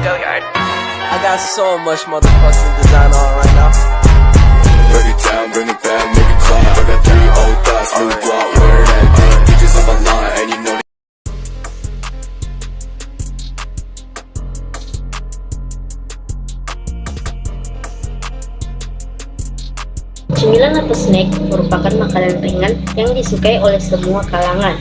I got so much motherfucking design on right now. Break it down, bring it back, make it clap. I got 3 old thoughts, new guap, wear that thing. Bitches on my line, and you know Cemilan atau snack merupakan makanan ringan yang disukai oleh semua kalangan.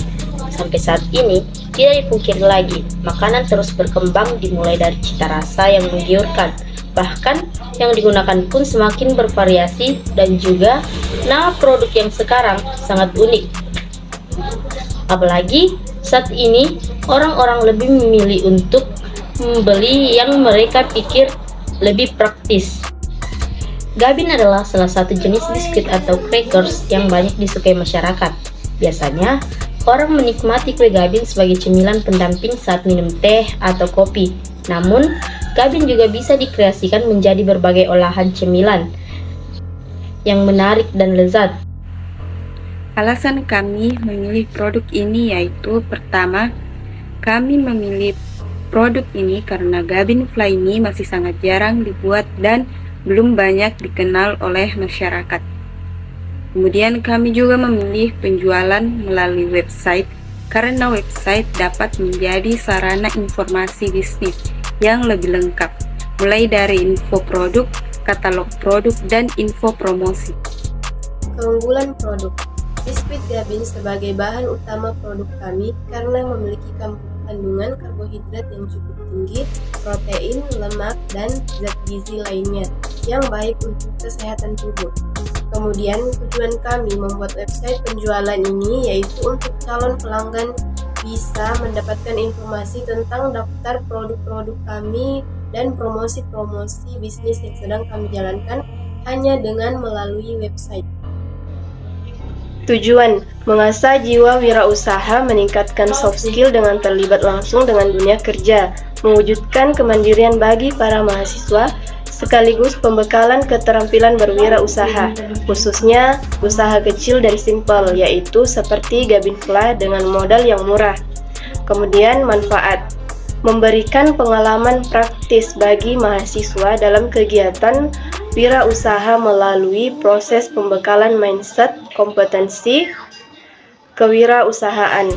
Sampai saat ini, tidak dipungkiri lagi, makanan terus berkembang dimulai dari cita rasa yang menggiurkan. Bahkan, yang digunakan pun semakin bervariasi dan juga nama produk yang sekarang sangat unik. Apalagi, saat ini orang-orang lebih memilih untuk membeli yang mereka pikir lebih praktis. Gabin adalah salah satu jenis biskuit atau crackers yang banyak disukai masyarakat. Biasanya, orang menikmati kue gabin sebagai cemilan pendamping saat minum teh atau kopi. Namun, gabin juga bisa dikreasikan menjadi berbagai olahan cemilan yang menarik dan lezat. Alasan kami memilih produk ini yaitu pertama, kami memilih produk ini karena Gabin Fly ini masih sangat jarang dibuat dan belum banyak dikenal oleh masyarakat. Kemudian kami juga memilih penjualan melalui website karena website dapat menjadi sarana informasi bisnis yang lebih lengkap, mulai dari info produk, katalog produk, dan info promosi. Keunggulan produk biskuit Gabin sebagai bahan utama produk kami karena memiliki kandungan karbohidrat yang cukup tinggi, protein, lemak, dan zat gizi lainnya yang baik untuk kesehatan tubuh. Kemudian tujuan kami membuat website penjualan ini yaitu untuk calon pelanggan bisa mendapatkan informasi tentang daftar produk-produk kami dan promosi-promosi bisnis yang sedang kami jalankan hanya dengan melalui website. Tujuan, mengasah jiwa wirausaha, meningkatkan soft skill dengan terlibat langsung dengan dunia kerja, mewujudkan kemandirian bagi para mahasiswa, sekaligus pembekalan keterampilan berwirausaha, khususnya usaha kecil dan simpel, yaitu seperti Gabin Fly dengan modal yang murah. Kemudian manfaat, memberikan pengalaman praktis bagi mahasiswa dalam kegiatan wirausaha melalui proses pembekalan mindset, kompetensi kewirausahaan,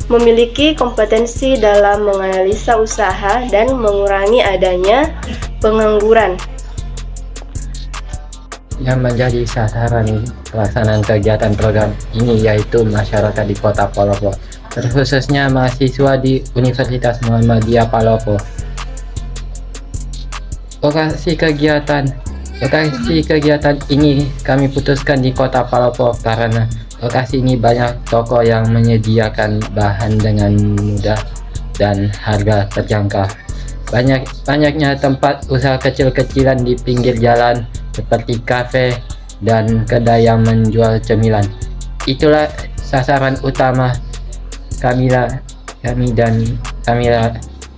memiliki kompetensi dalam menganalisa usaha dan mengurangi adanya pengangguran. Yang menjadi sasaran pelaksanaan kegiatan program ini yaitu masyarakat di Kota Palopo, terkhususnya mahasiswa di Universitas Muhammadiyah Palopo. Lokasi kegiatan ini kami putuskan di Kota Palopo karena lokasi ini banyak toko yang menyediakan bahan dengan mudah dan harga terjangkau. Banyaknya tempat usaha kecil-kecilan di pinggir jalan seperti kafe dan kedai yang menjual cemilan. Itulah sasaran utama kami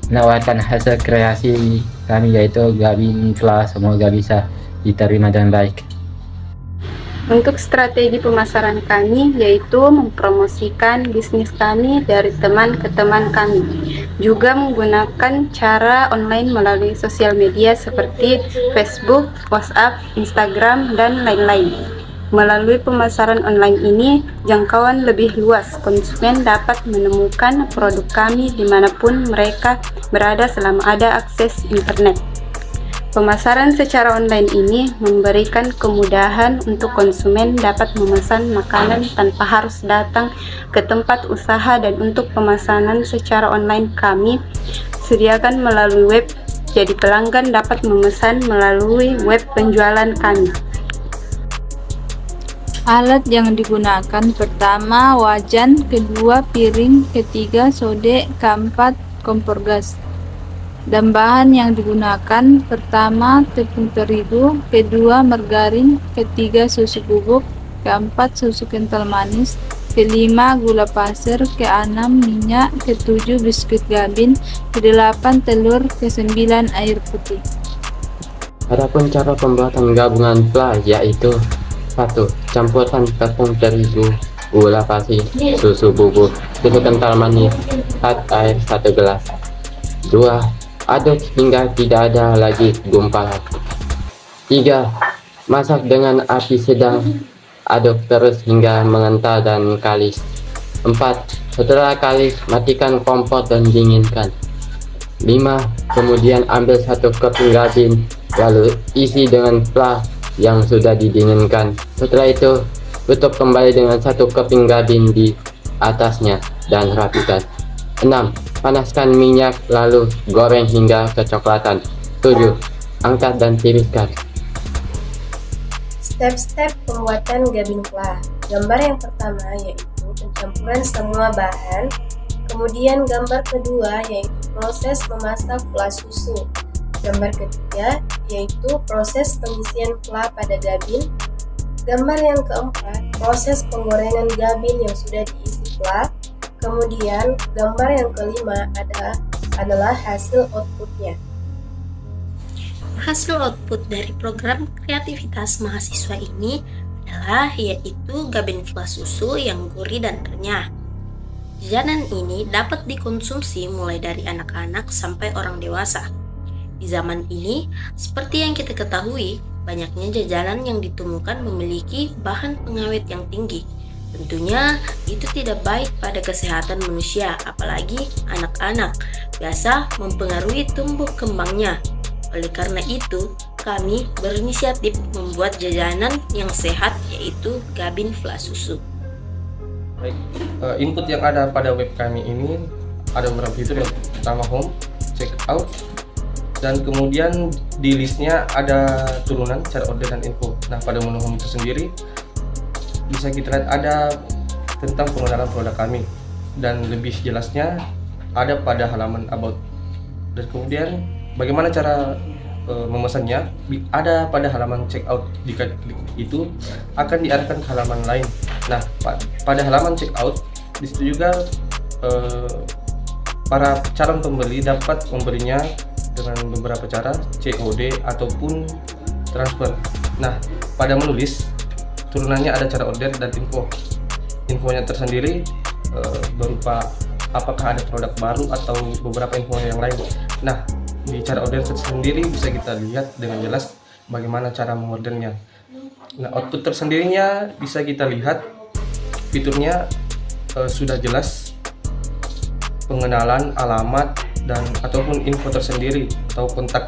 menawarkan hasil kreasi kami yaitu Gabin Fly. Semoga bisa diterima dengan baik. Untuk strategi pemasaran kami yaitu mempromosikan bisnis kami dari teman ke teman kami, juga menggunakan cara online melalui sosial media seperti Facebook, WhatsApp, Instagram, dan lain-lain. Melalui pemasaran online ini, jangkauan lebih luas, konsumen dapat menemukan produk kami dimanapun mereka berada selama ada akses internet. Pemasaran secara online ini memberikan kemudahan untuk konsumen dapat memesan makanan tanpa harus datang ke tempat usaha, dan untuk pemesanan secara online kami sediakan melalui web, jadi pelanggan dapat memesan melalui web penjualan kami. Alat yang digunakan pertama wajan, kedua piring, ketiga sodek, keempat kompor gas. Dan bahan yang digunakan pertama tepung terigu, kedua margarin, ketiga susu bubuk, keempat susu kental manis, kelima gula pasir, keenam minyak, ketujuh biskuit Gabin, kedelapan telur, kesembilan air putih. Adapun cara pembuatan gabungan Fly yaitu 1. Campuran tepung terigu, gula pasir, susu bubuk, susu kental manis, air 1 gelas. 2. Aduk hingga tidak ada lagi gumpalan. 3. Masak dengan api sedang. Aduk terus hingga mengental dan kalis. 4. Setelah kalis, matikan kompor dan dinginkan. 5. Kemudian ambil 1 keping gabin, lalu isi dengan fla yang sudah didinginkan. Setelah itu, tutup kembali dengan 1 keping gabin di atasnya dan rapikan. 6. Panaskan minyak lalu goreng hingga kecoklatan. 7. Angkat dan tiriskan. Step-step pembuatan gabin fla. Gambar yang pertama yaitu pencampuran semua bahan. Kemudian gambar kedua yaitu proses memasak fla susu. Gambar ketiga yaitu proses pengisian fla pada gabin. Gambar yang keempat, proses penggorengan gabin yang sudah diisi fla. Kemudian gambar yang kelima adalah hasil outputnya. Hasil output dari program kreativitas mahasiswa ini adalah yaitu gabin fla susu yang gurih dan renyah. Jajanan ini dapat dikonsumsi mulai dari anak-anak sampai orang dewasa. Di zaman ini, seperti yang kita ketahui, banyaknya jajanan yang ditemukan memiliki bahan pengawet yang tinggi. Tentunya itu tidak baik pada kesehatan manusia, apalagi anak-anak, biasa mempengaruhi tumbuh kembangnya. Oleh karena itu, kami berinisiatif membuat jajanan yang sehat yaitu gabin fla susu. Baik, input yang ada pada web kami ini ada beberapa fitur, yang pertama home, check out, dan kemudian di listnya ada turunan, cara order dan info. Nah, pada menu home itu sendiri bisa kita lihat ada tentang pengenalan produk kami, dan lebih jelasnya ada pada halaman about. Dan kemudian bagaimana cara memesannya ada pada halaman checkout. Jika klik itu akan diarahkan ke halaman lain. Nah, pada halaman checkout di situ juga para calon pembeli dapat membelinya dengan beberapa cara, COD ataupun transfer. Nah, pada menu list turunannya ada cara order dan info. Infonya tersendiri berupa apakah ada produk baru atau beberapa info yang lain. Nah, di cara order tersendiri bisa kita lihat dengan jelas bagaimana cara mengordernya. Nah, output tersendirinya bisa kita lihat fiturnya sudah jelas, pengenalan, alamat, dan ataupun info tersendiri atau kontak.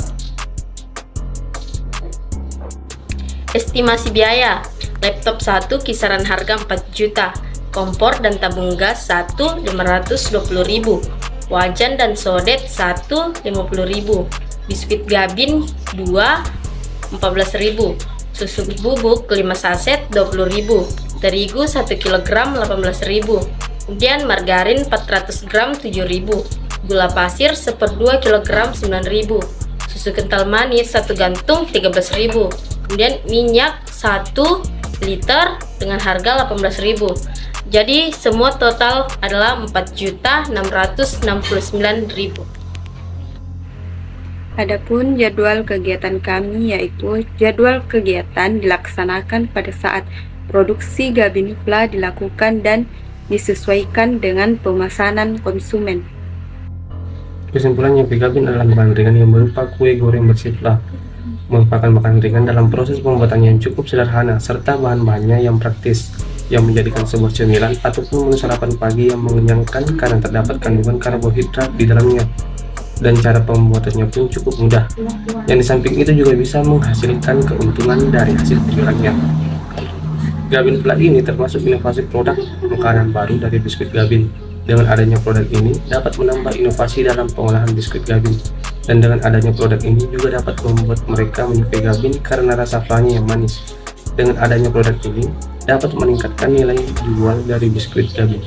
Estimasi biaya, laptop 1 kisaran harga 4 juta, kompor dan tabung gas 1 520.000, wajan dan sodet 1 50.000, biskuit gabin 2 14.000, susu bubuk 5 saset 20.000, terigu 1 kg 18.000, kemudian margarin 400 gram 7.000, gula pasir 1/2 kg 9.000, susu kental manis 1 gantung 13.000, kemudian minyak 1 liter dengan harga 18.000. Jadi semua total adalah 4.669.000. Adapun jadwal kegiatan kami yaitu jadwal kegiatan dilaksanakan pada saat produksi gabin fla dilakukan dan disesuaikan dengan pemesanan konsumen. Kesimpulannya, gabin adalah makanan ringan yang berupa kue goreng bersih fla. Merupakan makanan ringan dalam proses pembuatannya yang cukup sederhana serta bahan-bahannya yang praktis, yang menjadikan sebuah cemilan ataupun menu sarapan pagi yang mengenyangkan karena terdapat kandungan karbohidrat di dalamnya. Dan cara pembuatannya pun cukup mudah. Yang di samping itu juga bisa menghasilkan keuntungan dari hasil penjualannya. Gabin fla ini termasuk inovasi produk makanan baru dari biskuit gabin. Dengan adanya produk ini dapat menambah inovasi dalam pengolahan biskuit gabin. Dan dengan adanya produk ini juga dapat membuat mereka menyukai gabin karena rasa flanya yang manis. Dengan adanya produk ini dapat meningkatkan nilai jual dari biskuit gabin.